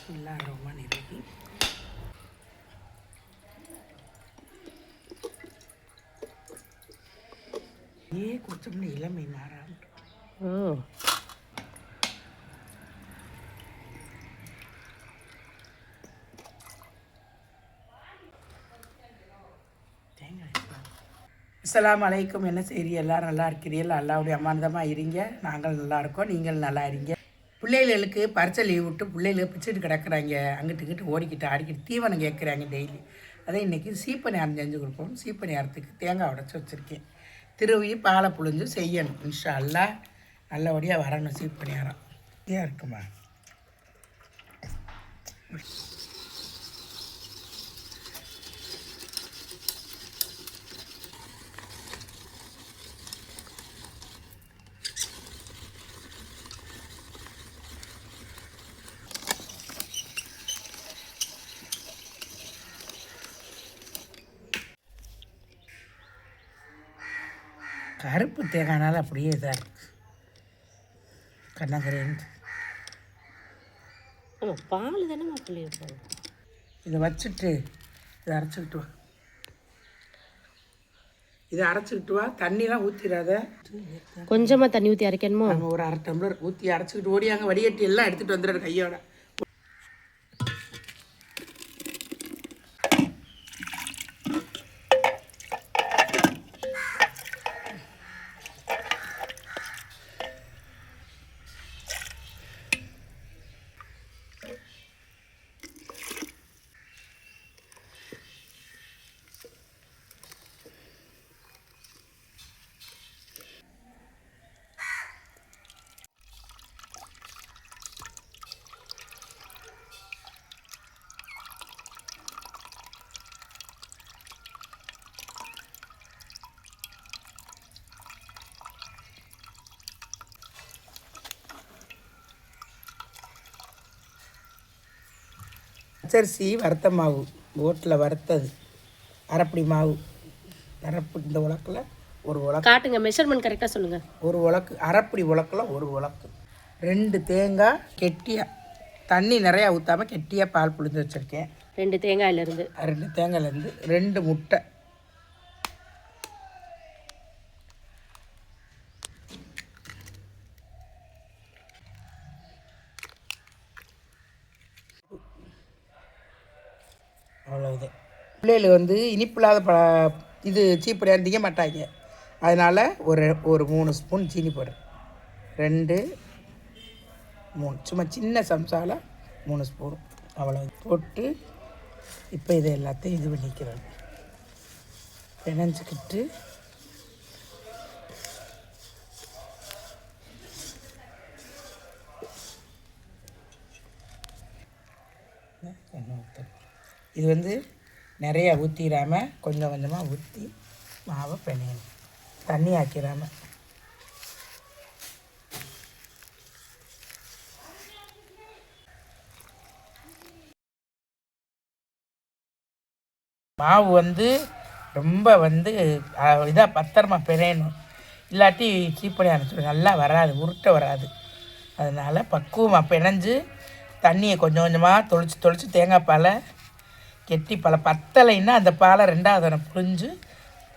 Bismillahirrahmanirrahim. கொஞ்சம் இளமை மாறாம். அஸ்ஸலாமு அலைக்கும். என்ன செய்றீங்க? எல்லோரும் நல்லா இருக்கிறீர்கள்? அல்லாவுடைய அம்மானதமாக இருங்க. நாங்கள் நல்லா இருக்கோம், நீங்கள் நல்லா இருங்க. பிள்ளைகளுக்கு பரிச்சை லீவ் விட்டு பிள்ளைகளுக்கு பிச்சுட்டு கிடக்குறாங்க, அங்கிட்டு இங்கிட்டு ஓடிக்கிட்டு ஆடிக்கிட்டு தீவனம் கேட்குறாங்க டெய்லி. அதை இன்றைக்கி சீப்பனியாரம் செஞ்சு கொடுப்போம். சீப்பனியாரத்துக்கு தேங்காய் உடச்சி வச்சுருக்கேன். திருவி பாலை புழிஞ்சு செய்யணும். இன்ஷா அல்லாஹ் நல்லபடியாக வரணும். சீப்பனியாரம் ஏன் இருக்குமா? கருப்பு தேங்காய்னால அப்படியே இதாக இருக்குது, கண்ணங்கரேன்னு. ஆமாம், பால் தானே மாப்பிள்ளை. இதை வச்சுட்டு இதை அரைச்சிக்கிட்டு வா. இதை அரைச்சிக்கிட்டு வா. தண்ணிலாம் ஊற்றிடாத. கொஞ்சமாக தண்ணி ஊற்றி அரைக்கணுமோ? நம்ம ஒரு அரை டம்ளர் ஊற்றி அரைச்சிக்கிட்டு ஓடியாங்க. வடிகட்டி எல்லாம் எடுத்துகிட்டு வந்துடுற கையோட. பச்சரிசி வறுத்த மாவு, ஓட்டில் வறுத்தது, அரைப்படி மாவு. அரைப்படி இந்த உலக்கில் ஒரு உலக்கு காட்டுங்க, மெஷர்மெண்ட் கரெக்டாக சொல்லுங்கள். ஒரு உலக்கு, அரைப்படி உலக்கில் ஒரு உலக்கு. 2 தேங்காய் கெட்டியாக, தண்ணி நிறையா ஊற்றாமல் கெட்டியாக பால் புழிஞ்சு வச்சுருக்கேன். 2 தேங்காயிலேருந்து 2 தேங்காயிலேருந்து 2 முட்டை. அவ்வளோது. பிள்ளைகள் இனிப்பில்லாத இது சீப்படியாக திங்க மாட்டாங்க. அதனால் ஒரு 3 ஸ்பூன் சீனி போடுறேன். 2 3 சும்மா சின்ன சம்சாவில் 3 ஸ்பூன் அவ்வளோ போட்டு இப்போ இதை எல்லாத்தையும் இது பண்ணிக்கிறேன். பிணைஞ்சிக்கிட்டு இது நிறையா ஊற்றிடாமல் கொஞ்சம் கொஞ்சமாக ஊற்றி மாவை பிணையணும், தண்ணி ஆக்கிடாமல். மாவு ரொம்ப இதாக பத்திரமா பிணையணும். இல்லாட்டி சீப்படி அரைச்சி நல்லா வராது, உருட்டை வராது. அதனால் பக்குவமாக பிணைஞ்சு தண்ணியை கொஞ்சம் கொஞ்சமாக தொளிச்சு தேங்காய் பாலை கெட்டி பாலை பத்தலைன்னா அந்த பாலை 2வது புழிஞ்சு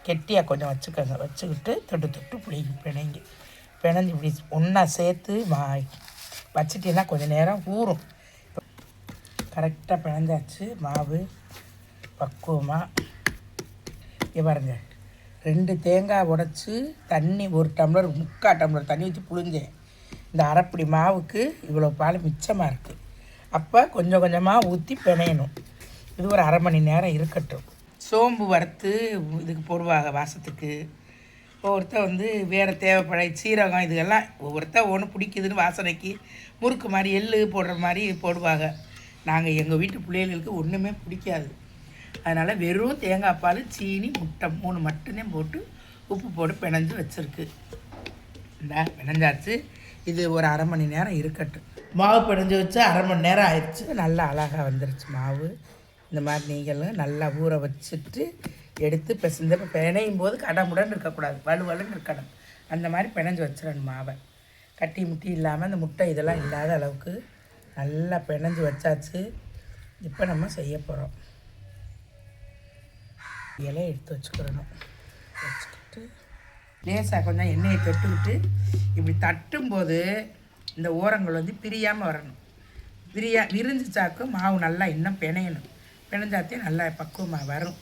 கெட்டியாக கொஞ்சம் வச்சுக்கிட்டு தொட்டு பிணைஞ்சு இப்படி ஒன்றா சேர்த்து வச்சுட்டீங்கன்னா கொஞ்சம் நேரம் ஊறும். கரெக்டாக பிணைஞ்சாச்சு மாவு பக்குவமாக. பாருங்க, 2 தேங்காய் உடைச்சி தண்ணி 1 டம்ளர் 3/4 டம்ளர் தண்ணி ஊற்றி புழிஞ்சேன். இந்த அரைப்படி மாவுக்கு இவ்வளோ பால் மிச்சமாக இருக்குது. அப்போ கொஞ்சம் கொஞ்சமாக ஊற்றி பிணையணும். இது ஒரு அரை மணி நேரம் இருக்கட்டும். சோம்பு வறுத்து இதுக்கு போடுவாங்க வாசத்துக்கு. ஒவ்வொருத்தர் வேறு தேவைப்பட சீரகம் இதுக்கெல்லாம் ஒவ்வொருத்தர் ஒன்று பிடிக்குதுன்னு வாசனைக்கு முறுக்கு மாதிரி எள்ளு போடுற மாதிரி போடுவாங்க. நாங்கள் எங்கள் வீட்டு பிள்ளைகளுக்கு ஒன்றுமே பிடிக்காது. அதனால் வெறும் தேங்காய் பால், சீனி, முட்டை 3 மட்டும்தான் போட்டு உப்பு போட்டு பிணைஞ்சு வச்சுருக்கு. பிணைஞ்சாச்சு. இது ஒரு அரை மணி நேரம் இருக்கட்டும். மாவு பிணைஞ்சு வச்சு அரை மணி நேரம் ஆயிடுச்சு. நல்லா அழகாக வந்துருச்சு மாவு. இந்த மாதிரி நீங்களும் நல்லா ஊற வச்சுட்டு எடுத்து பிணையும் போது கடமுடன் இருக்கக்கூடாது, வலுவலுன்னு இருக்கணும். அந்த மாதிரி பிணைஞ்சு வச்சிடணும் மாவை. கட்டி முட்டி இல்லாமல் அந்த முட்டை இதெல்லாம் இல்லாத அளவுக்கு நல்லா பிணைஞ்சு வச்சாச்சு. இப்போ நம்ம செய்ய போகிறோம். இலையை எடுத்து வச்சுக்கிறணும். வச்சுக்கிட்டு லேசாக கொஞ்சம் எண்ணெயை தொட்டுக்கிட்டு இப்படி தட்டும்போது இந்த ஓரங்கள் வந்து பிரியாமல் வரணும். விரிஞ்சிச்சாக்கு மாவு நல்லா இன்னும் பிணையணும். பிணைஞ்சாத்தே நல்லா பக்குவமாக வரும்.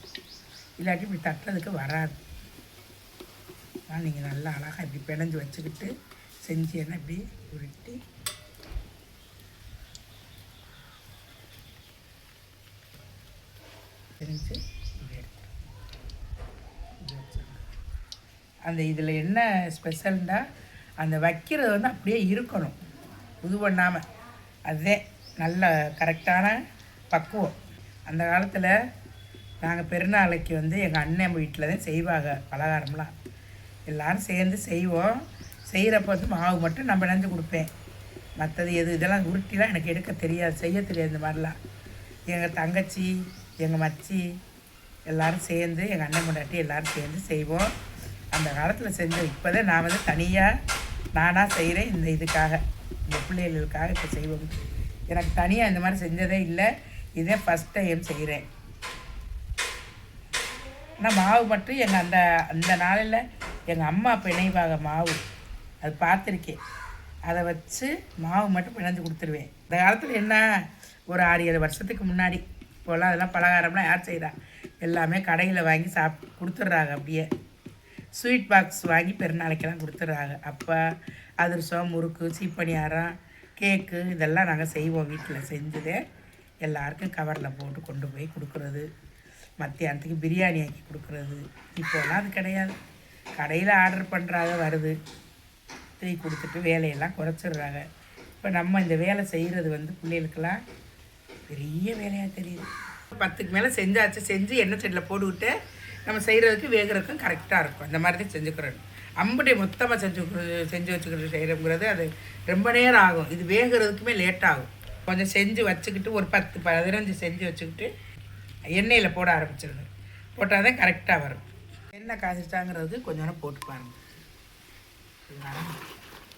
இல்லாட்டி இப்படி தட்டுறதுக்கு வராது. ஆனால் நீங்கள் நல்லா அழகாக இப்படி பிணைஞ்சு வச்சுக்கிட்டு செஞ்சீங்கன்னா இப்படி உருட்டி செஞ்சு அந்த இதில் என்ன ஸ்பெஷல்னா அந்த வைக்கிறது வந்து அப்படியே இருக்கணும், இது பண்ணாமல். அதுதான் நல்ல கரெக்டான பக்குவம். அந்த காலத்தில் நாங்கள் பெருநாளைக்கு வந்து எங்கள் அண்ணன் வீட்டில் தான் செய்வாங்க பலகாரம்லாம். எல்லோரும் சேர்ந்து செய்வோம். செய்கிறப்ப வந்து மாவு மட்டும் நான் பிணைஞ்சு கொடுப்பேன். மற்றது இதெல்லாம் உருட்டிலாம் எனக்கு எடுக்க தெரியாது, செய்ய தெரியாது. இந்த மாதிரிலாம் எங்கள் தங்கச்சி, எங்கள் மச்சி எல்லோரும் சேர்ந்து, எங்கள் அண்ணன் முன்னாடி எல்லோரும் சேர்ந்து செய்வோம். அந்த காலத்தில் செஞ்சோம். இப்போ தான் நான் வந்து தனியாக நானாக செய்கிறேன். இந்த இதுக்காக, இந்த பிள்ளைகளுக்காக இப்போ செய்வோம். எனக்கு தனியாக இந்த மாதிரி செஞ்சதே இல்லை. இதே ஃபஸ்ட் டைம் செய்கிறேன். ஆனால் மாவு மட்டும் எங்கள் அந்த நாளில் எங்கள் அம்மா பிணைவாக மாவு, அது பார்த்துருக்கேன். அதை வச்சு மாவு மட்டும் பிணைஞ்சு கொடுத்துருவேன். இந்த காலத்தில் என்ன, ஒரு 6-7 வருஷத்துக்கு முன்னாடி இப்போலாம் அதெல்லாம் பலகாரம்லாம் யார் செய்கிறா? எல்லாமே கடையில் வாங்கி கொடுத்துட்றாங்க. அப்படியே ஸ்வீட் பாக்ஸ் வாங்கி பெருநாளைக்கெல்லாம் கொடுத்துட்றாங்க. அப்போ அதிரசம், முறுக்கு, சீப்பணியாரம், கேக்கு இதெல்லாம் நாங்கள் செய்வோம். வீட்டில் செஞ்சதே எல்லாருக்கும் கவரில் போட்டு கொண்டு போய் கொடுக்குறது. மத்தியானத்துக்கு பிரியாணி ஆக்கி கொடுக்குறது. இப்போலாம் அது கிடையாது. கடையில் ஆர்டர் பண்ணுறாங்க, வருது, தூக்கி கொடுத்துட்டு வேலையெல்லாம் குறைச்சிடுறாங்க. இப்போ நம்ம இந்த வேலை செய்கிறது வந்து பிள்ளைகளுக்கெல்லாம் பெரிய வேலையாக தெரியுது. 10க்கு மேலே செஞ்சாச்சு. செஞ்சு எண்ணெய் செடியில் போட்டுக்கிட்டு நம்ம செய்கிறதுக்கு வேகிறதுக்கும் கரெக்டாக இருக்கும். அந்த மாதிரி தான் செஞ்சுக்கிறோம். அம்புடைய மொத்தமாக செஞ்சு வச்சுக்கிட்டு செய்கிறோங்கிறது அது ரொம்ப நேரம் ஆகும். இது வேகிறதுக்குமே லேட் ஆகும். கொஞ்சம் செஞ்சு வச்சுக்கிட்டு ஒரு 10-15 செஞ்சு வச்சுக்கிட்டு எண்ணெயில் போட ஆரம்பிச்சிருங்க. போட்டால் தான் கரெக்டாக வரும். எண்ணெய் காய்ச்சிட்டாங்கிறது கொஞ்சம் நேரம் போட்டு பாருங்கள்.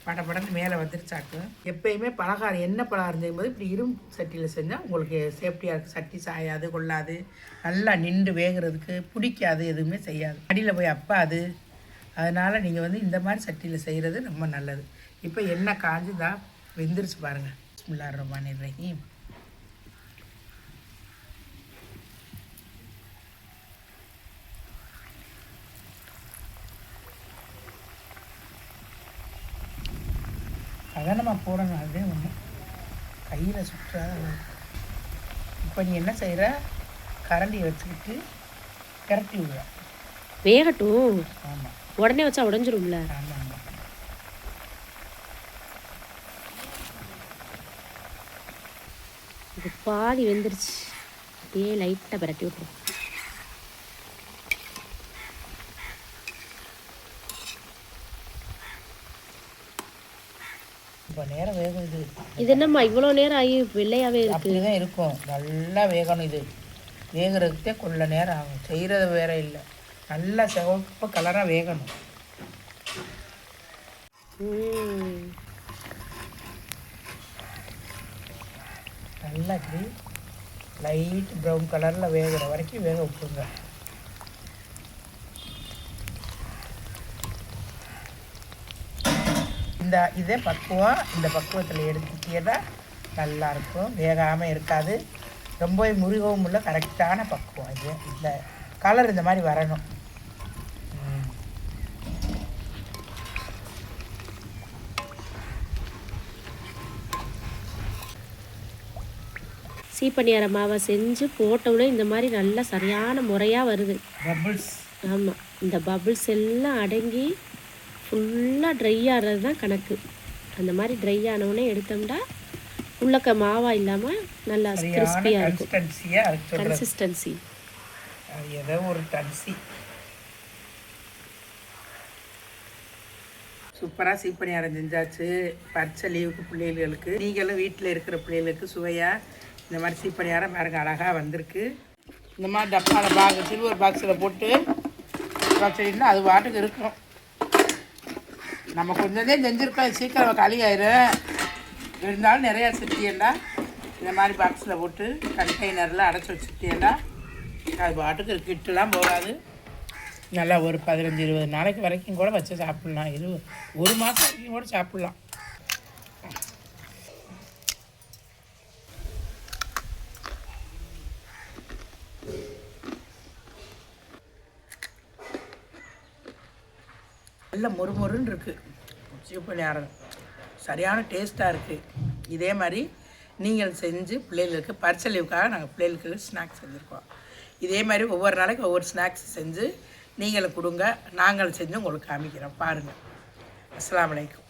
படப்படன்னு மேலே வந்துருச்சாக்கும். எப்பயுமே பலகாரம், எண்ணெய் பலகாரம் செய்யும்போது இப்படி இரும்பு சட்டியில் செஞ்சால் உங்களுக்கு சேஃப்டியாக இருக்குது. சட்டி சாயாது, கொள்ளாது, நல்லா நின்று வேகிறதுக்கு பிடிக்காது, எதுவுமே செய்யாது, அடியில் போய் அப்பாது. அதனால் நீங்கள் வந்து இந்த மாதிரி சட்டியில் செய்கிறது ரொம்ப நல்லது. இப்போ எண்ணெய் காய்ஞ்சி தான் வெந்துருச்சு பாருங்கள். பிஸ்மில்லாஹிர் ரஹ்மானிர் ரஹீம். அதை நம்ம போடணும். அதே ஒன்று கையில் சுற்றாத. இப்போ நீ என்ன செய்கிற, கரண்டியை வச்சுக்கிட்டு கரட்டி விடுற. வேகட்டும். ஆமாம், உடனே வச்சா உடஞ்சிரும்ல. ஆமாம் ஆமாம். இது பாதி வெந்துருச்சு. அப்படியே லைட்டாக பரட்டி விட்டுரும். இப்போ நேரம் வேகும். இது என்னம்மா இவ்வளோ நேரம் ஆகி வெள்ளையாகவே இருக்கு? அப்படி தான் இருக்கும். நல்லா வேகணும். இது வேகிறதுக்கே கொஞ்ச நேரம் ஆகும். செய்கிறது வேற இல்லை. நல்லா சிவப்பு கலராக வேகணும். நல்லா இப்படி லைட் ப்ரௌன் கலரில் வேகிற வரைக்கும் வேக விட்டுருங்க. இதே பக்குவம். இந்த பக்குவத்தில் எடுத்துக்கிட்டா நல்லாயிருக்கும். வேகாமல் இருக்காது, ரொம்பவே முருகவும் உள்ள கரெக்டான பக்குவம். இது இந்த கலர் இந்த மாதிரி வரணும். சீப்பணியார மாவை செஞ்சு போட்டோன்னே இந்த மாதிரி நல்லா சரியான முறையாக வருது. பபிள்ஸ். ஆமாம், இந்த பபிள்ஸ் எல்லாம் அடங்கி ஃபுல்லாக ட்ரை ஆகிறது தான் கணக்கு. அந்த மாதிரி ட்ரை ஆனவுடனே எடுத்தோம்னா உள்ளக்க மாவா இல்லாமல் நல்லா கிறிஸ்பியாக இருக்கும். கன்சிஸ்டன்சி ஏதோ ஒரு கன்சி. சூப்பராக சீப்பணியாரம் செஞ்சாச்சு. பச்சை லீவுக்கு பிள்ளைகளுக்கு, நீங்களும் வீட்டில் இருக்கிற பிள்ளைகளுக்கு சுவையாக இந்த மாதிரி சீப்பணியாரம் பாருங்க அழகாக வந்திருக்கு. இந்த மாதிரி டப்பாவில் சில்வர் பாக்ஸில் போட்டு வச்சுக்கிட்டா அது பாட்டுக்கு இருக்கும். நம்ம கொஞ்சம் தான் செஞ்சுருக்கோம், சீக்கிரம் காலி ஆயிரும். இருந்தாலும் நிறையா சிட்டியண்டா இந்த மாதிரி பாக்ஸில் போட்டு கண்டெய்னரில் அடைச்சி வச்சுட்டியண்டா அது பாட்டுக்கு கிட்டுலாம் போகாது. நல்லா ஒரு 15-20 நாளைக்கு வரைக்கும் கூட வச்சு சாப்பிட்லாம். ஒரு மாதம் வரைக்கும் கூட சாப்பிட்லாம். நல்ல மொறுமொறுன்னு இருக்குது. சீப்பணியாரம் சரியான டேஸ்ட்டாக இருக்குது. இதே மாதிரி நீங்கள் செஞ்சு பிள்ளைகளுக்கு பரிசை லீவுக்காக நாங்கள் பிள்ளைகளுக்கு ஸ்நாக்ஸ் செஞ்சுருக்கோம். இதே மாதிரி ஒவ்வொரு நாளைக்கு ஒவ்வொரு ஸ்நாக்ஸ் செஞ்சு நீங்களும் கொடுங்க. நாங்கள் செஞ்சு உங்களுக்கு காமிக்கிறோம். பாருங்கள். அஸ்ஸலாமு அலைக்கும்.